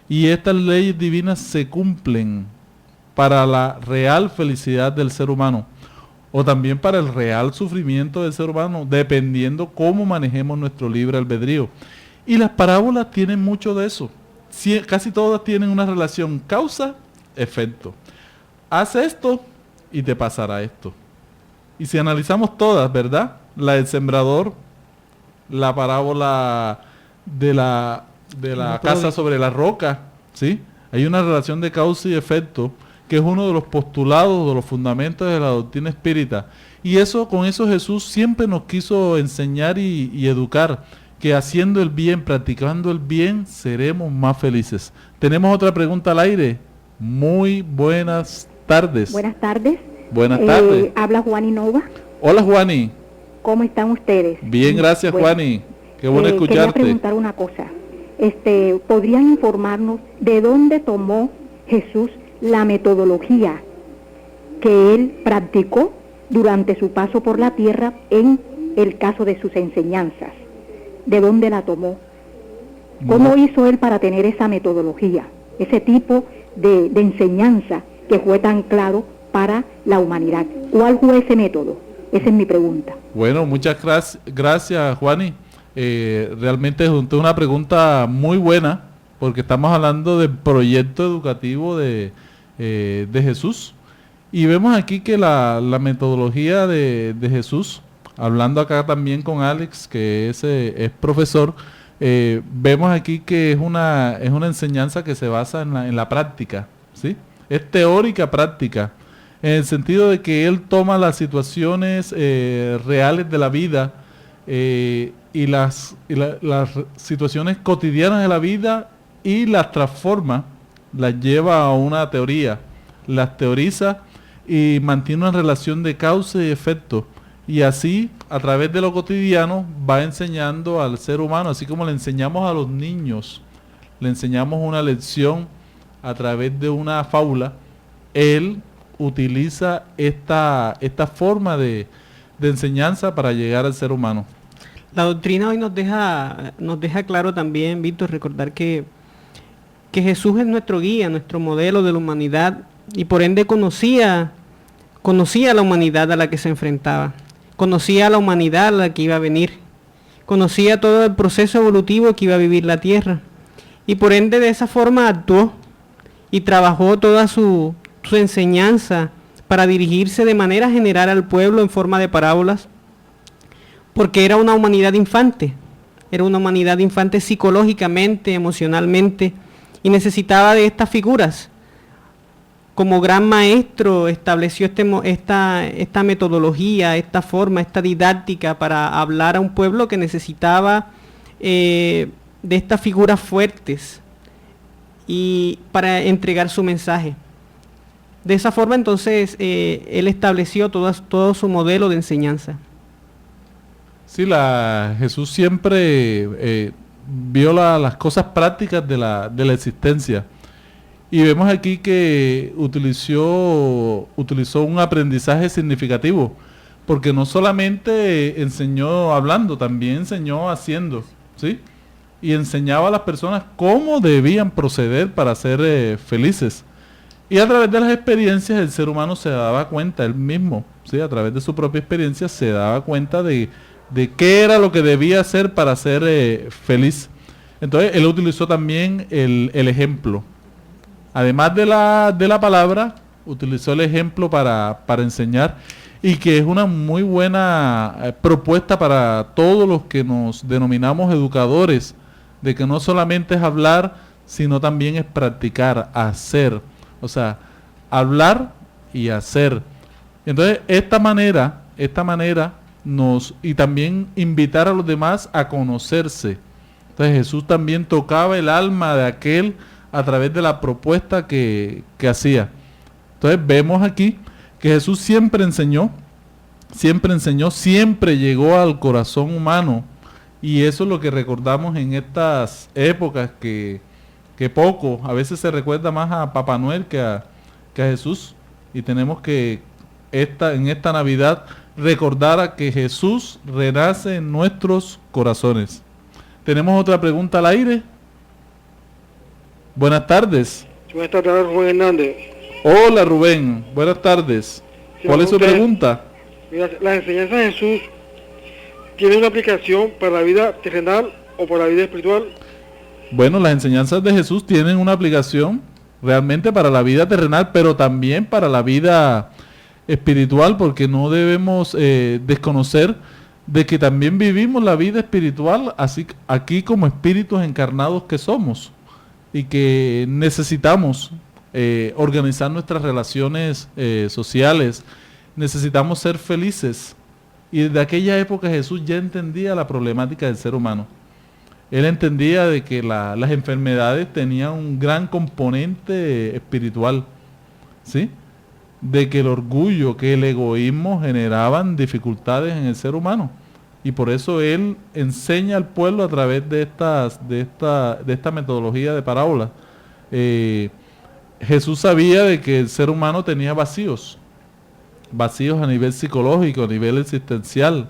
y estas leyes divinas se cumplen para la real felicidad del ser humano o también para el real sufrimiento del ser humano, dependiendo cómo manejemos nuestro libre albedrío. Y las parábolas tienen mucho de eso. Casi todas tienen una relación causa-efecto. Haz esto y te pasará esto. Y si analizamos todas, ¿verdad? La del sembrador, la parábola de la casa sobre la roca, ¿sí? Hay una relación de causa y efecto que es uno de los postulados, de los fundamentos de la doctrina espírita. Y con eso Jesús siempre nos quiso enseñar y educar, que haciendo el bien, practicando el bien, seremos más felices. Tenemos otra pregunta al aire. Muy buenas tardes. Buenas tardes. Buenas tardes. Habla Juani Nova. Hola, Juani. ¿Cómo están ustedes? Bien, gracias, bueno, Juani. Qué bueno escucharte. Quería preguntar una cosa. ¿Podrían informarnos de dónde tomó Jesús la metodología que él practicó durante su paso por la tierra en el caso de sus enseñanzas? ¿De dónde la tomó? ¿Cómo hizo él para tener esa metodología, ese tipo de enseñanza que fue tan claro para la humanidad? ¿Cuál fue ese método? Esa es mi pregunta. Bueno, muchas gracias, Juani. Realmente es una pregunta muy buena, porque estamos hablando del proyecto educativo de Jesús. Y vemos aquí que la metodología de Jesús, hablando acá también con Alex, que es profesor, vemos aquí que es una enseñanza que se basa en la práctica, ¿sí? Es teórica práctica, en el sentido de que él toma las situaciones reales de la vida y las situaciones cotidianas de la vida y las transforma, las lleva a una teoría, las teoriza y mantiene una relación de causa y efecto. Y así, a través de lo cotidiano, va enseñando al ser humano, así como le enseñamos a los niños, le enseñamos una lección a través de una fábula. Él utiliza esta forma de enseñanza para llegar al ser humano. La doctrina hoy nos deja claro también, Víctor, recordar que Jesús es nuestro guía, nuestro modelo de la humanidad, y por ende conocía a la humanidad a la que se enfrentaba, conocía a la humanidad a la que iba a venir, conocía todo el proceso evolutivo que iba a vivir la Tierra, y por ende de esa forma actuó y trabajó toda su enseñanza para dirigirse de manera general al pueblo en forma de parábolas, porque era una humanidad infante psicológicamente, emocionalmente, y necesitaba de estas figuras. Como gran maestro estableció esta metodología, esta forma, esta didáctica para hablar a un pueblo que necesitaba de estas figuras fuertes y para entregar su mensaje. De esa forma entonces él estableció todo su modelo de enseñanza. Sí, Jesús siempre vio las cosas prácticas de la existencia. Y vemos aquí que utilizó un aprendizaje significativo, porque no solamente enseñó hablando, también enseñó haciendo, ¿sí? Y enseñaba a las personas cómo debían proceder para ser felices. Y a través de las experiencias el ser humano se daba cuenta, él mismo, ¿sí? A través de su propia experiencia se daba cuenta de qué era lo que debía hacer para ser feliz. Entonces él utilizó también el ejemplo. Además de la palabra, utilizó el ejemplo para enseñar, y que es una muy buena propuesta para todos los que nos denominamos educadores, de que no solamente es hablar, sino también es practicar, hacer. O sea, hablar y hacer. Entonces, esta manera y también invitar a los demás a conocerse. Entonces, Jesús también tocaba el alma de aquel a través de la propuesta que hacía. Entonces vemos aquí que Jesús siempre enseñó, siempre llegó al corazón humano, y eso es lo que recordamos en estas épocas que poco, a veces se recuerda más a Papá Noel que a Jesús, y tenemos que en esta Navidad recordar a que Jesús renace en nuestros corazones. Tenemos otra pregunta al aire. Buenas tardes. Buenas tardes, Rubén Hernández. Hola, Rubén. Buenas tardes. ¿Cuál es su pregunta? Mira, las enseñanzas de Jesús tienen una aplicación para la vida terrenal o para la vida espiritual. Bueno, las enseñanzas de Jesús tienen una aplicación realmente para la vida terrenal, pero también para la vida espiritual, porque no debemos desconocer de que también vivimos la vida espiritual así aquí como espíritus encarnados que somos, y que necesitamos organizar nuestras relaciones sociales, necesitamos ser felices. Y desde aquella época Jesús ya entendía la problemática del ser humano. Él entendía de que las enfermedades tenían un gran componente espiritual, ¿sí? De que el orgullo, que el egoísmo generaban dificultades en el ser humano. Y por eso él enseña al pueblo a través de esta metodología de parábolas. Jesús sabía de que el ser humano tenía vacíos a nivel psicológico, a nivel existencial,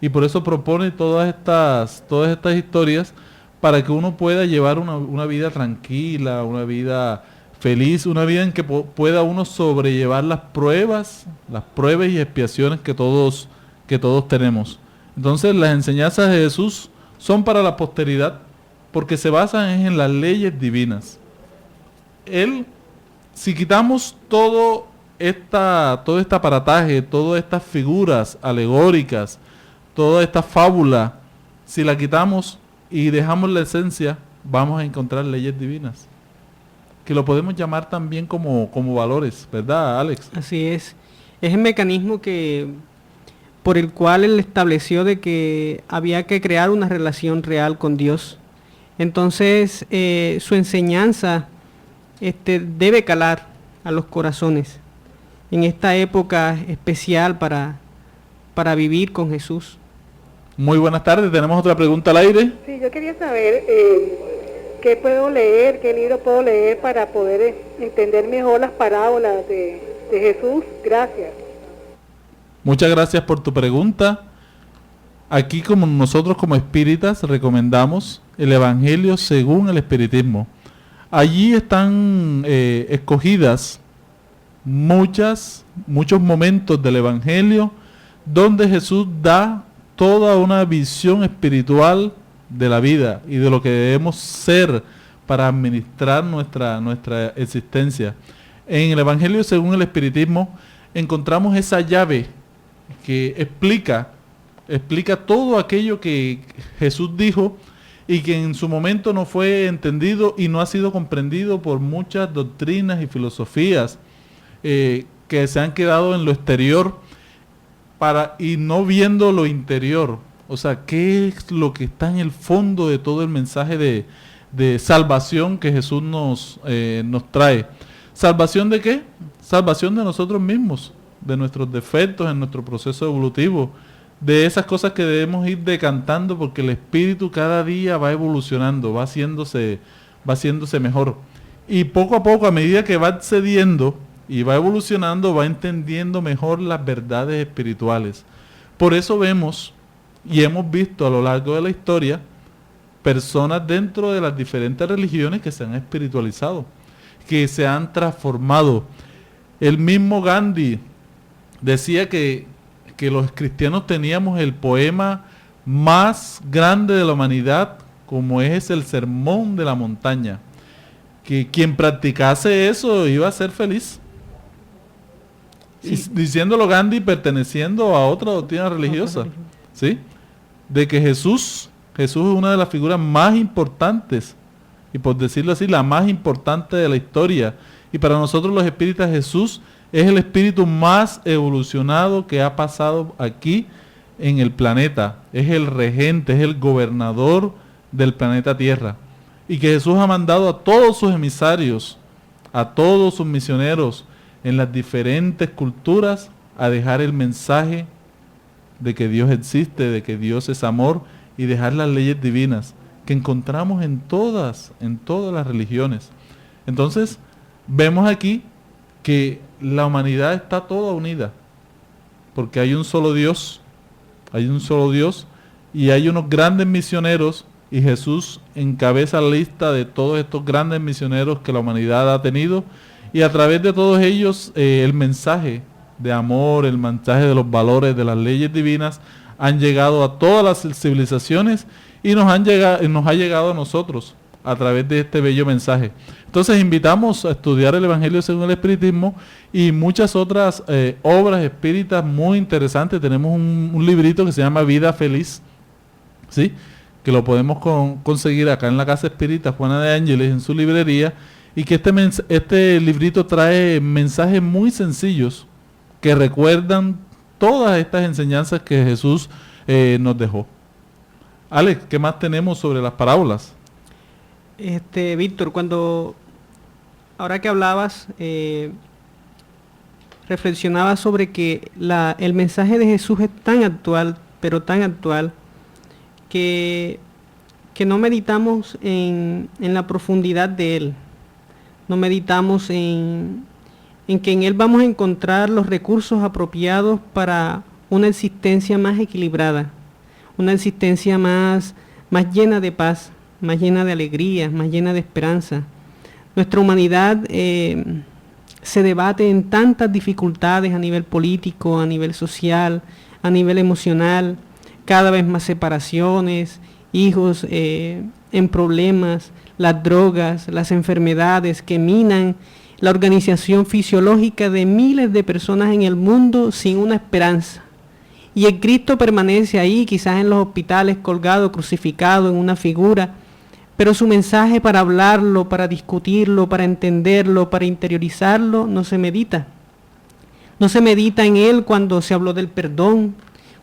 y por eso propone todas estas historias para que uno pueda llevar una vida tranquila, una vida feliz, una vida en que pueda uno sobrellevar las pruebas y expiaciones que todos tenemos. Entonces las enseñanzas de Jesús son para la posteridad, porque se basan en las leyes divinas. Si quitamos todo este aparataje, todas estas figuras alegóricas, toda esta fábula, si la quitamos y dejamos la esencia, vamos a encontrar leyes divinas, que lo podemos llamar también como valores, ¿verdad, Alex? Así es. Es el mecanismo por el cual él estableció de que había que crear una relación real con Dios. Entonces, su enseñanza debe calar a los corazones en esta época especial para vivir con Jesús. Muy buenas tardes, tenemos otra pregunta al aire. Sí, yo quería saber qué puedo leer, qué libro puedo leer para poder entender mejor las parábolas de Jesús. Gracias. Muchas gracias por tu pregunta. Aquí, como nosotros como espíritas recomendamos el Evangelio según el espiritismo. Allí están escogidas muchos momentos del Evangelio donde Jesús da toda una visión espiritual de la vida y de lo que debemos ser para administrar nuestra existencia. En el Evangelio según el espiritismo encontramos esa llave que explica todo aquello que Jesús dijo y que en su momento no fue entendido y no ha sido comprendido por muchas doctrinas y filosofías que se han quedado en lo exterior y no viendo lo interior. O sea, ¿qué es lo que está en el fondo de todo el mensaje de salvación que Jesús nos trae? ¿Salvación de qué? Salvación de nosotros mismos, de nuestros defectos en nuestro proceso evolutivo, de esas cosas que debemos ir decantando porque el espíritu cada día va evolucionando, va haciéndose mejor. Y poco a poco, a medida que va accediendo y va evolucionando, va entendiendo mejor las verdades espirituales. Por eso vemos y hemos visto a lo largo de la historia personas dentro de las diferentes religiones que se han espiritualizado, que se han transformado. El mismo Gandhi decía que los cristianos teníamos el poema más grande de la humanidad, como es el Sermón de la Montaña, que quien practicase eso iba a ser feliz. Sí. Y diciéndolo Gandhi perteneciendo a otra doctrina religiosa, ¿sí? De que Jesús es una de las figuras más importantes, y por decirlo así, la más importante de la historia. Y para nosotros los espíritas, Jesús es el espíritu más evolucionado que ha pasado aquí en el planeta. Es el regente, es el gobernador del planeta Tierra. Y que Jesús ha mandado a todos sus emisarios, a todos sus misioneros en las diferentes culturas a dejar el mensaje de que Dios existe, de que Dios es amor, y dejar las leyes divinas que encontramos en todas las religiones. Entonces, vemos aquí que la humanidad está toda unida, porque hay un solo Dios, y hay unos grandes misioneros, y Jesús encabeza la lista de todos estos grandes misioneros que la humanidad ha tenido, y a través de todos ellos el mensaje de amor, el mensaje de los valores, de las leyes divinas, han llegado a todas las civilizaciones y nos ha llegado a nosotros a través de este bello mensaje. Entonces invitamos a estudiar el Evangelio según el Espiritismo y muchas otras obras espíritas muy interesantes. Tenemos un librito que se llama Vida Feliz, ¿sí? Que lo podemos conseguir acá en la Casa Espírita Juana de Ángeles, en su librería, y que este librito trae mensajes muy sencillos que recuerdan todas estas enseñanzas que Jesús nos dejó. Alex, ¿qué más tenemos sobre las parábolas? Víctor, ahora que hablabas, reflexionaba sobre que el mensaje de Jesús es tan actual, pero tan actual, que no meditamos en la profundidad de él, no meditamos en que en él vamos a encontrar los recursos apropiados para una existencia más equilibrada, una existencia más llena de paz, más llena de alegría, más llena de esperanza. Nuestra humanidad se debate en tantas dificultades a nivel político, a nivel social, a nivel emocional, cada vez más separaciones, hijos en problemas, las drogas, las enfermedades que minan la organización fisiológica de miles de personas en el mundo sin una esperanza. Y el Cristo permanece ahí, quizás en los hospitales, colgado, crucificado en una figura, pero su mensaje para hablarlo, para discutirlo, para entenderlo, para interiorizarlo, no se medita. No se medita en él cuando se habló del perdón,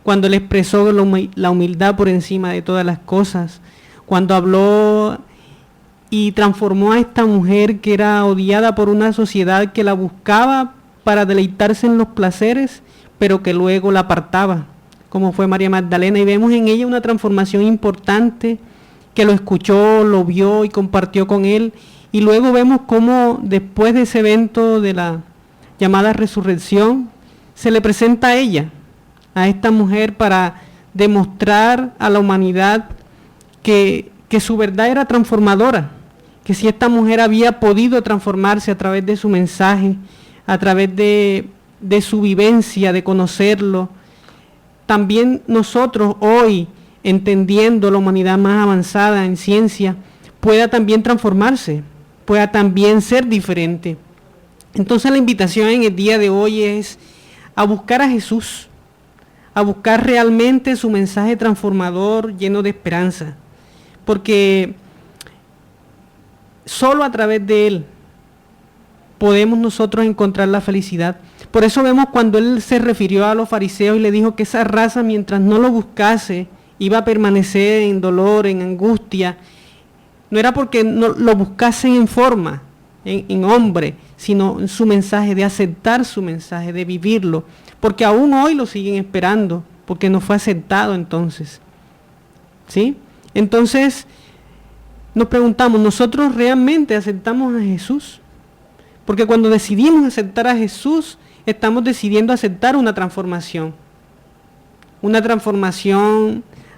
cuando él expresó la humildad por encima de todas las cosas, cuando habló y transformó a esta mujer que era odiada por una sociedad que la buscaba para deleitarse en los placeres, pero que luego la apartaba, como fue María Magdalena, y vemos en ella una transformación importante, que lo escuchó, lo vio y compartió con él, y luego vemos cómo después de ese evento de la llamada resurrección, se le presenta a ella, a esta mujer, para demostrar a la humanidad que su verdad era transformadora, que si esta mujer había podido transformarse a través de su mensaje, a través de su vivencia, de conocerlo, también nosotros hoy, entendiendo la humanidad más avanzada en ciencia, pueda también transformarse, pueda también ser diferente. Entonces la invitación en el día de hoy es a buscar a Jesús, a buscar realmente su mensaje transformador lleno de esperanza, porque solo a través de Él podemos nosotros encontrar la felicidad. Por eso vemos cuando Él se refirió a los fariseos y le dijo que esa raza, mientras no lo buscase, iba a permanecer en dolor, en angustia. No era porque no lo buscasen en forma, en hombre, sino en su mensaje, de aceptar su mensaje, de vivirlo, porque aún hoy lo siguen esperando, porque no fue aceptado entonces. ¿Sí? Entonces, nos preguntamos, ¿nosotros realmente aceptamos a Jesús? Porque cuando decidimos aceptar a Jesús, estamos decidiendo aceptar una transformación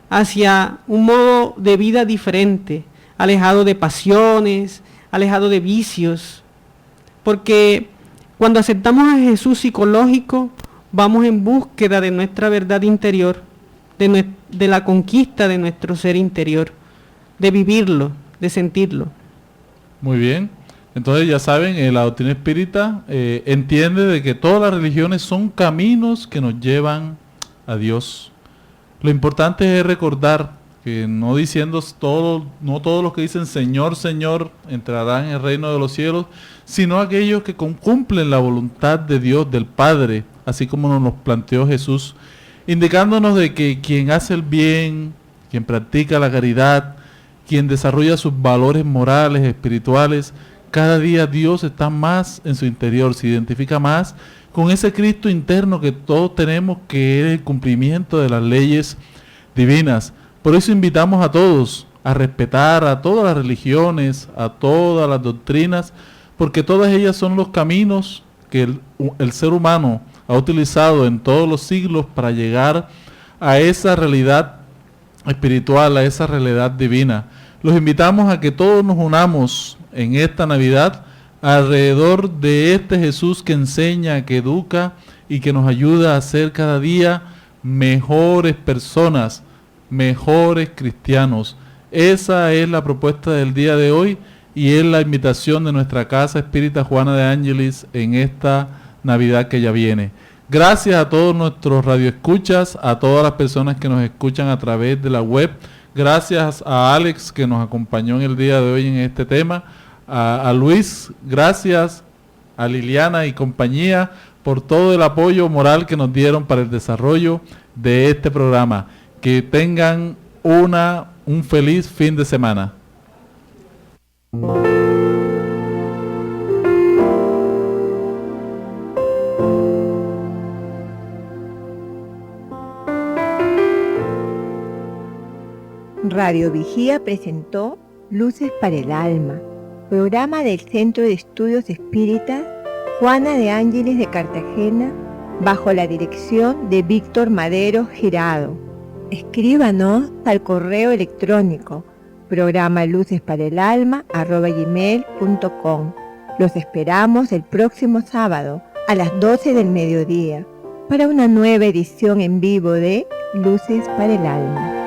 hacia un modo de vida diferente, alejado de pasiones, alejado de vicios. Porque cuando aceptamos a Jesús psicológico, vamos en búsqueda de nuestra verdad interior, de la conquista de nuestro ser interior, de vivirlo, de sentirlo. Muy bien. Entonces ya saben, la doctrina espírita entiende de que todas las religiones son caminos que nos llevan a Dios. Lo importante es recordar que no todos los que dicen Señor, Señor entrarán en el reino de los cielos, sino aquellos que cumplen la voluntad de Dios, del Padre, así como nos lo planteó Jesús, indicándonos de que quien hace el bien, quien practica la caridad, quien desarrolla sus valores morales, espirituales, cada día Dios está más en su interior, se identifica más con ese Cristo interno que todos tenemos, que es el cumplimiento de las leyes divinas. Por eso invitamos a todos a respetar a todas las religiones, a todas las doctrinas, porque todas ellas son los caminos que el ser humano ha utilizado en todos los siglos para llegar a esa realidad espiritual, a esa realidad divina. Los invitamos a que todos nos unamos en esta Navidad alrededor de este Jesús que enseña, que educa y que nos ayuda a ser cada día mejores personas, mejores cristianos. Esa es la propuesta del día de hoy y es la invitación de nuestra Casa Espírita Juana de Ángeles en esta Navidad que ya viene. Gracias a todos nuestros radioescuchas, a todas las personas que nos escuchan a través de la web. Gracias a Alex que nos acompañó en el día de hoy en este tema. A Luis, gracias, a Liliana y compañía por todo el apoyo moral que nos dieron para el desarrollo de este programa. Que tengan un feliz fin de semana. Radio Vigía presentó Luces para el Alma, programa del Centro de Estudios Espíritas Juana de Ángeles de Cartagena, bajo la dirección de Víctor Madero Girado. Escríbanos al correo electrónico programa lucesparaelalma@gmail.com. Los esperamos el próximo sábado a las 12 del mediodía para una nueva edición en vivo de Luces para el Alma.